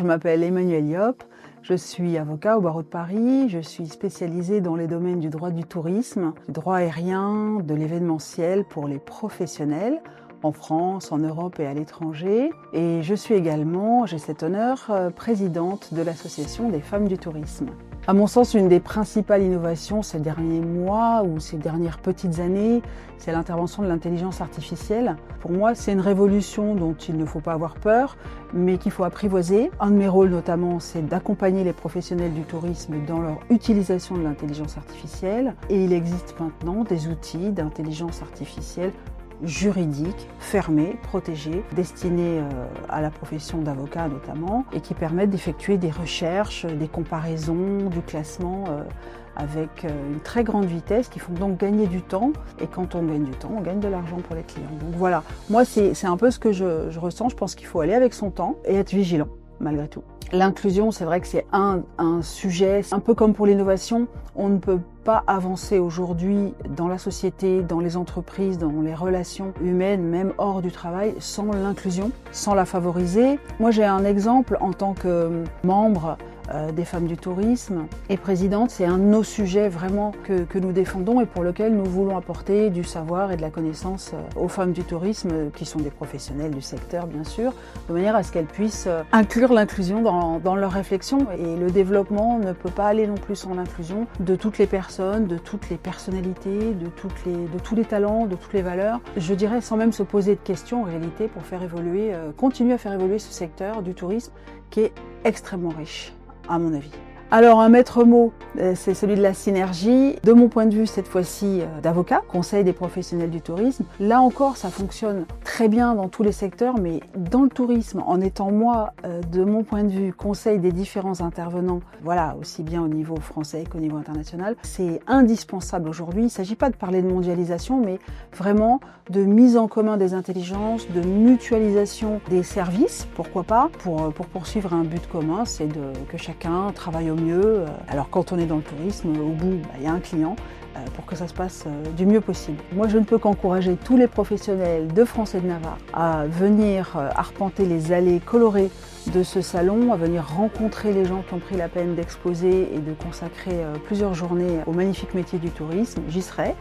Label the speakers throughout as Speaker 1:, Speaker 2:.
Speaker 1: je m'appelle Emmanuelle Yop, je suis avocat au barreau de Paris, je suis spécialisée dans les domaines du droit du tourisme, du droit aérien, de l'événementiel pour les professionnels, en France, en Europe et à l'étranger. Et je suis également, j'ai cet honneur, présidente de l'Association des femmes du tourisme. À mon sens, une des principales innovations ces derniers mois ou ces dernières petites années, c'est l'intervention de l'intelligence artificielle. Pour moi, c'est une révolution dont il ne faut pas avoir peur, mais qu'il faut apprivoiser. Un de mes rôles notamment, c'est d'accompagner les professionnels du tourisme dans leur utilisation de l'intelligence artificielle. Et il existe maintenant des outils d'intelligence artificielle juridiques, fermés, protégés, destinés à la profession d'avocat notamment, et qui permettent d'effectuer des recherches, des comparaisons, du classement avec une très grande vitesse, qui font donc gagner du temps. Et quand on gagne du temps, on gagne de l'argent pour les clients. Donc voilà, moi c'est un peu ce que je ressens. Je pense qu'il faut aller avec son temps et être vigilant, malgré tout. L'inclusion, c'est vrai que c'est un sujet, un peu comme pour l'innovation, on ne peut pas avancer aujourd'hui dans la société, dans les entreprises, dans les relations humaines, même hors du travail, sans l'inclusion, sans la favoriser. Moi, j'ai un exemple en tant que membre des femmes du tourisme et présidente, c'est un de nos sujets vraiment que nous défendons et pour lequel nous voulons apporter du savoir et de la connaissance aux femmes du tourisme, qui sont des professionnels du secteur bien sûr, de manière à ce qu'elles puissent inclure l'inclusion dans leurs réflexions. Et le développement ne peut pas aller non plus sans l'inclusion de toutes les personnes, de toutes les personnalités, de tous les talents, de toutes les valeurs. Je dirais sans même se poser de questions en réalité pour faire évoluer, continuer à faire évoluer ce secteur du tourisme qui est extrêmement riche, à mon avis. Alors un maître mot, c'est celui de la synergie. De mon point de vue, cette fois-ci d'avocat, conseil des professionnels du tourisme. Là encore, ça fonctionne très bien dans tous les secteurs, mais dans le tourisme, en étant moi, de mon point de vue, conseil des différents intervenants, voilà, aussi bien au niveau français qu'au niveau international, c'est indispensable aujourd'hui. Il ne s'agit pas de parler de mondialisation, mais vraiment de mise en commun des intelligences, de mutualisation des services, pourquoi pas, pour poursuivre un but commun, c'est que chacun travaille au mieux. Alors quand on est dans le tourisme, au bout, il y a un client pour que ça se passe du mieux possible. Moi, je ne peux qu'encourager tous les professionnels de France et de Navarre à venir arpenter les allées colorées de ce salon, à venir rencontrer les gens qui ont pris la peine d'exposer et de consacrer plusieurs journées au magnifique métier du tourisme. J'y serai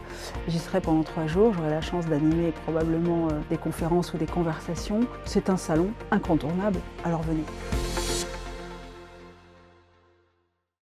Speaker 1: pendant 3 jours, j'aurai la chance d'animer probablement des conférences ou des conversations. C'est un salon incontournable, alors venez.